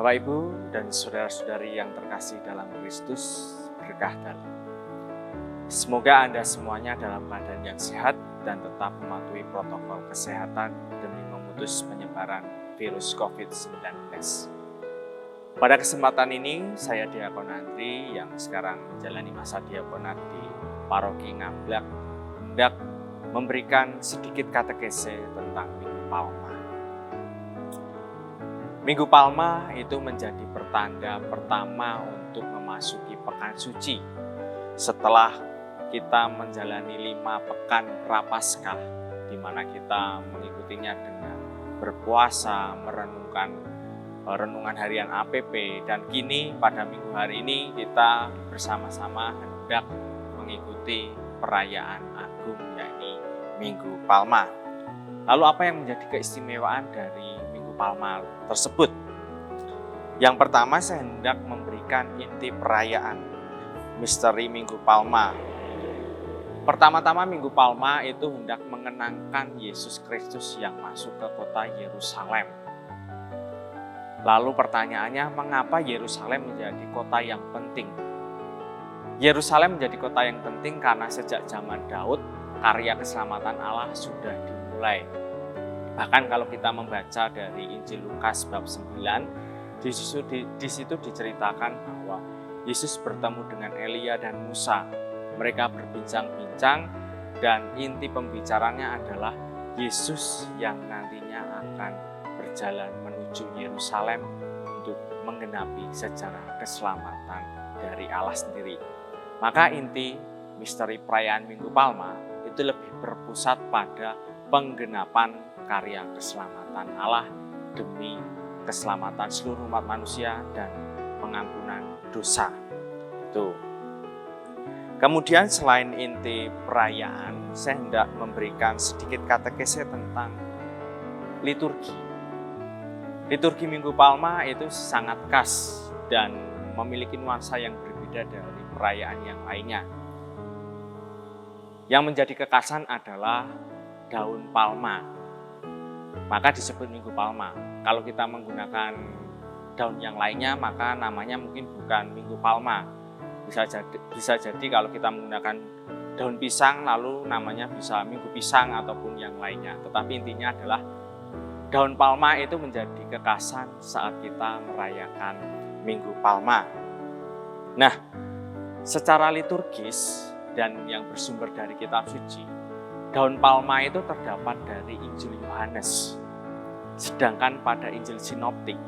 Bapak, Ibu, dan saudara-saudari yang terkasih dalam Kristus, berkah dalam. Semoga Anda semuanya dalam keadaan yang sehat dan tetap mematuhi protokol kesehatan demi memutus penyebaran virus COVID-19. Pada kesempatan ini, saya Diakon Andri yang sekarang menjalani masa diakonat di Paroki Ngamblak hendak memberikan sedikit katekese tentang Minggu Palma. Minggu Palma itu menjadi pertanda pertama untuk memasuki Pekan Suci setelah kita menjalani 5 pekan Prapaskah, di mana kita mengikutinya dengan berpuasa, merenungkan renungan harian APP, dan kini pada minggu hari ini kita bersama-sama hendak mengikuti perayaan agung yakni Minggu Palma. Lalu apa yang menjadi keistimewaan dari Minggu Palma tersebut? Yang pertama, saya hendak memberikan inti perayaan misteri Minggu Palma. Pertama-tama Minggu Palma itu hendak mengenangkan Yesus Kristus yang masuk ke kota Yerusalem. Lalu pertanyaannya, mengapa Yerusalem menjadi kota yang penting? Yerusalem menjadi kota yang penting karena sejak zaman Daud, karya keselamatan Allah sudah dimulai. Bahkan kalau kita membaca dari Injil Lukas bab 9, di situ diceritakan bahwa Yesus bertemu dengan Elia dan Musa. Mereka berbincang-bincang dan inti pembicaranya adalah Yesus yang nantinya akan berjalan menuju Yerusalem untuk menggenapi sejarah keselamatan dari Allah sendiri. Maka inti misteri perayaan Minggu Palma itu lebih berpusat pada penggenapan karya keselamatan Allah demi keselamatan seluruh umat manusia dan pengampunan dosa. Itu. Kemudian selain inti perayaan, saya hendak memberikan sedikit katekese tentang liturgi. Liturgi Minggu Palma itu sangat khas dan memiliki nuansa yang berbeda dari perayaan yang lainnya. Yang menjadi kekhasan adalah daun palma, maka disebut Minggu Palma. Kalau kita menggunakan daun yang lainnya, maka namanya mungkin bukan Minggu Palma. Bisa jadi kalau kita menggunakan daun pisang, lalu namanya bisa Minggu Pisang ataupun yang lainnya. Tetapi intinya adalah daun palma itu menjadi kekhasan saat kita merayakan Minggu Palma. Nah, secara liturgis dan yang bersumber dari kitab suci, daun palma itu terdapat dari Injil Yohanes. Sedangkan pada Injil Sinoptik,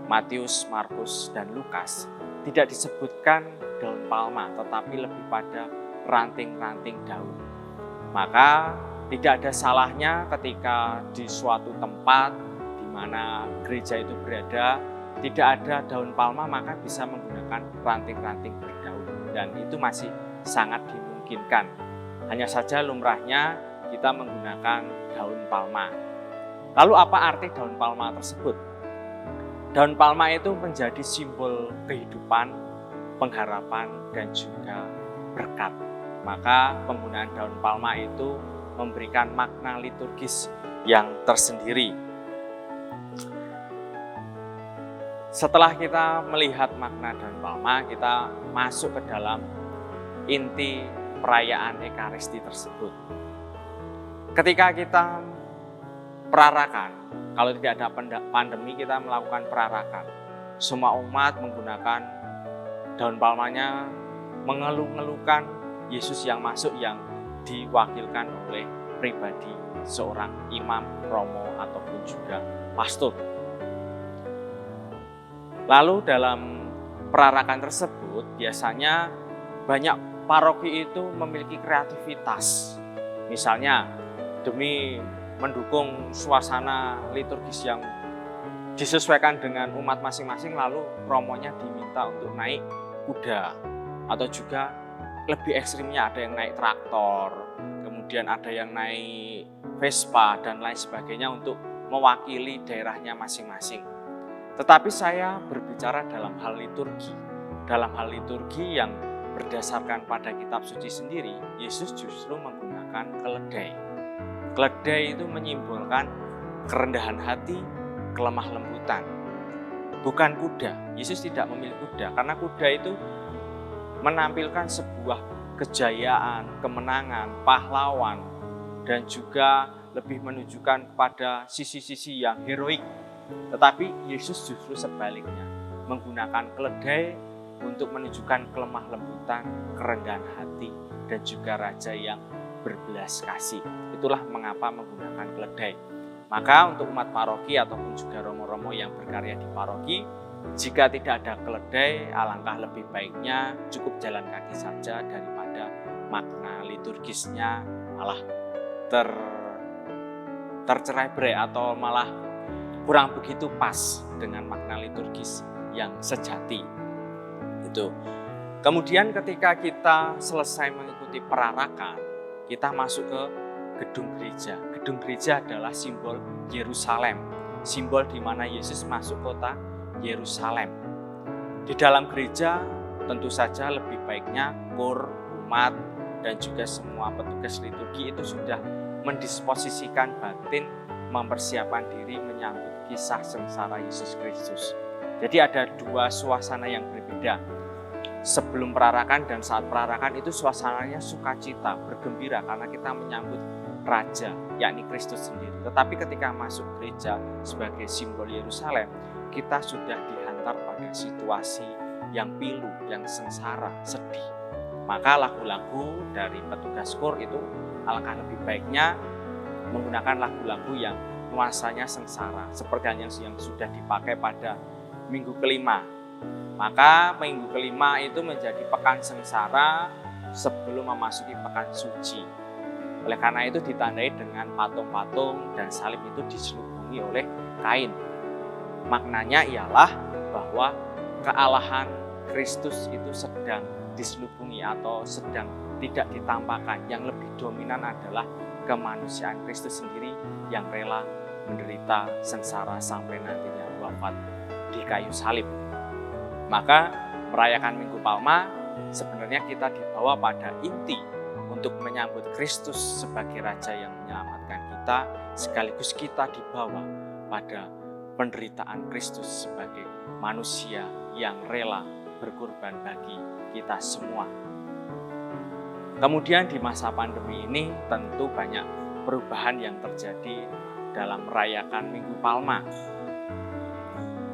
Matius, Markus, dan Lukas, tidak disebutkan daun palma, tetapi lebih pada ranting-ranting daun. Maka tidak ada salahnya ketika di suatu tempat di mana gereja itu berada, tidak ada daun palma, maka bisa menggunakan ranting-ranting berdaun. Dan itu masih sangat dimungkinkan. Hanya saja lumrahnya kita menggunakan daun palma. Lalu apa arti daun palma tersebut? Daun palma itu menjadi simbol kehidupan, pengharapan, dan juga berkat. Maka penggunaan daun palma itu memberikan makna liturgis yang tersendiri. Setelah kita melihat makna daun palma, kita masuk ke dalam inti perayaan Ekaristi tersebut. Ketika kita perarakan, kalau tidak ada pandemi, kita melakukan perarakan. Semua umat menggunakan daun palmanya mengeluh-ngeluhkan Yesus yang masuk, yang diwakilkan oleh pribadi seorang imam, romo, ataupun juga pastor. Lalu dalam perarakan tersebut biasanya banyak paroki itu memiliki kreativitas. Misalnya demi mendukung suasana liturgis yang disesuaikan dengan umat masing-masing, lalu romonya diminta untuk naik kuda, atau juga lebih ekstrimnya ada yang naik traktor, kemudian ada yang naik Vespa dan lain sebagainya untuk mewakili daerahnya masing-masing. Tetapi saya berbicara dalam hal liturgi. Dalam hal liturgi yang berdasarkan pada kitab suci sendiri, Yesus justru menggunakan keledai. Keledai itu menyimbolkan kerendahan hati, kelemah lembutan. bukan kuda. Yesus tidak memilih kuda, karena kuda itu menampilkan sebuah kejayaan, kemenangan, pahlawan, dan juga lebih menunjukkan kepada sisi-sisi yang heroik. Tetapi Yesus justru sebaliknya, menggunakan keledai untuk menunjukkan kelemah lembutan, kerendahan hati, dan juga raja yang berbelas kasih. Itulah mengapa menggunakan keledai. Maka untuk umat paroki ataupun juga romo-romo yang berkarya di paroki, jika tidak ada keledai, alangkah lebih baiknya cukup jalan kaki saja daripada makna liturgisnya malah tercerai-berai atau malah kurang begitu pas dengan makna liturgis yang sejati. Itu. Kemudian ketika kita selesai mengikuti perarakan, kita masuk ke gedung gereja. Gedung gereja adalah simbol Yerusalem, simbol di mana Yesus masuk kota Yerusalem. Di dalam gereja tentu saja lebih baiknya kur, umat, dan juga semua petugas liturgi itu sudah mendisposisikan batin, mempersiapkan diri menyambut kisah sengsara Yesus Kristus. Jadi ada dua suasana yang berbeda. Sebelum perarakan dan saat perarakan itu suasananya sukacita, bergembira karena kita menyambut Raja, yakni Kristus sendiri. Tetapi ketika masuk gereja sebagai simbol Yerusalem, kita sudah dihantar pada situasi yang pilu, yang sengsara, sedih. Maka lagu-lagu dari petugas kur itu alangkah lebih baiknya menggunakan lagu-lagu yang nuansanya sengsara, seperti yang sudah dipakai pada minggu kelima. Maka minggu kelima itu menjadi pekan sengsara sebelum memasuki pekan suci. Oleh karena itu ditandai dengan patung-patung dan salib itu diselubungi oleh kain. Maknanya ialah bahwa kealahan Kristus itu sedang diselubungi atau sedang tidak ditampakkan. Yang lebih dominan adalah kemanusiaan Kristus sendiri yang rela menderita sengsara sampai nantinya wafat di kayu salib. Maka merayakan Minggu Palma sebenarnya kita dibawa pada inti untuk menyambut Kristus sebagai Raja yang menyelamatkan kita, sekaligus kita dibawa pada penderitaan Kristus sebagai manusia yang rela berkorban bagi kita semua. Kemudian di masa pandemi ini tentu banyak perubahan yang terjadi dalam merayakan Minggu Palma.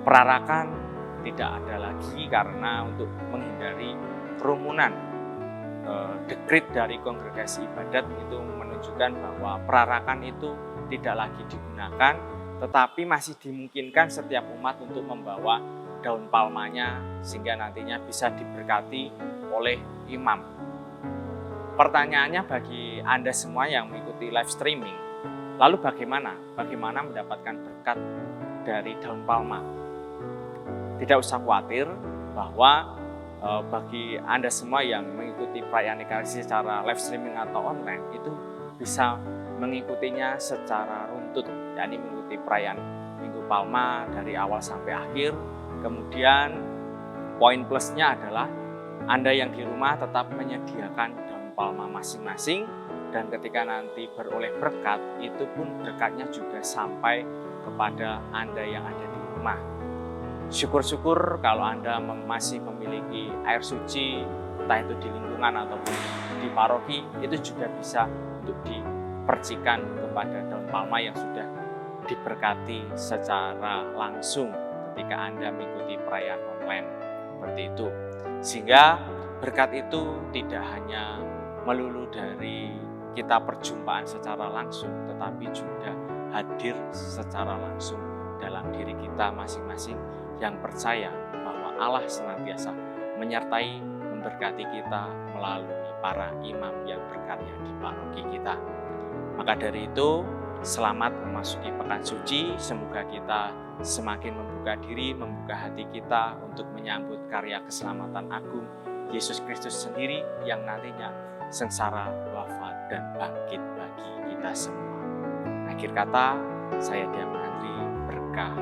Perarakan tidak ada lagi karena untuk menghindari kerumunan. Dekret dari kongregasi ibadat itu menunjukkan bahwa perarakan itu tidak lagi digunakan, tetapi masih dimungkinkan setiap umat untuk membawa daun palmanya sehingga nantinya bisa diberkati oleh imam. Pertanyaannya bagi Anda semua yang mengikuti live streaming, lalu bagaimana mendapatkan berkat dari daun palma? Tidak usah khawatir bahwa bagi Anda semua yang mengikuti perayaan Ekaristi secara live streaming atau online itu bisa mengikutinya secara runtut, yakni mengikuti perayaan Minggu Palma dari awal sampai akhir. Kemudian poin plusnya adalah Anda yang di rumah tetap menyediakan daun palma masing-masing, dan ketika nanti beroleh berkat itu pun berkatnya juga sampai kepada Anda yang ada di rumah. Syukur-syukur kalau Anda masih memiliki air suci, entah itu di lingkungan ataupun di paroki, itu juga bisa untuk dipercikan kepada daun palma yang sudah diberkati secara langsung ketika Anda mengikuti perayaan online seperti itu. Sehingga berkat itu tidak hanya melulu dari kita perjumpaan secara langsung, tetapi juga hadir secara langsung dalam diri kita masing-masing yang percaya bahwa Allah senantiasa menyertai, memberkati kita melalui para imam yang berkarya di paroki kita. Maka dari itu, selamat memasuki pekan suci. Semoga kita semakin membuka diri, membuka hati kita untuk menyambut karya keselamatan agung Yesus Kristus sendiri yang nantinya sengsara, wafat, dan bangkit bagi kita semua. Akhir kata, saya Dian Andri, berkah.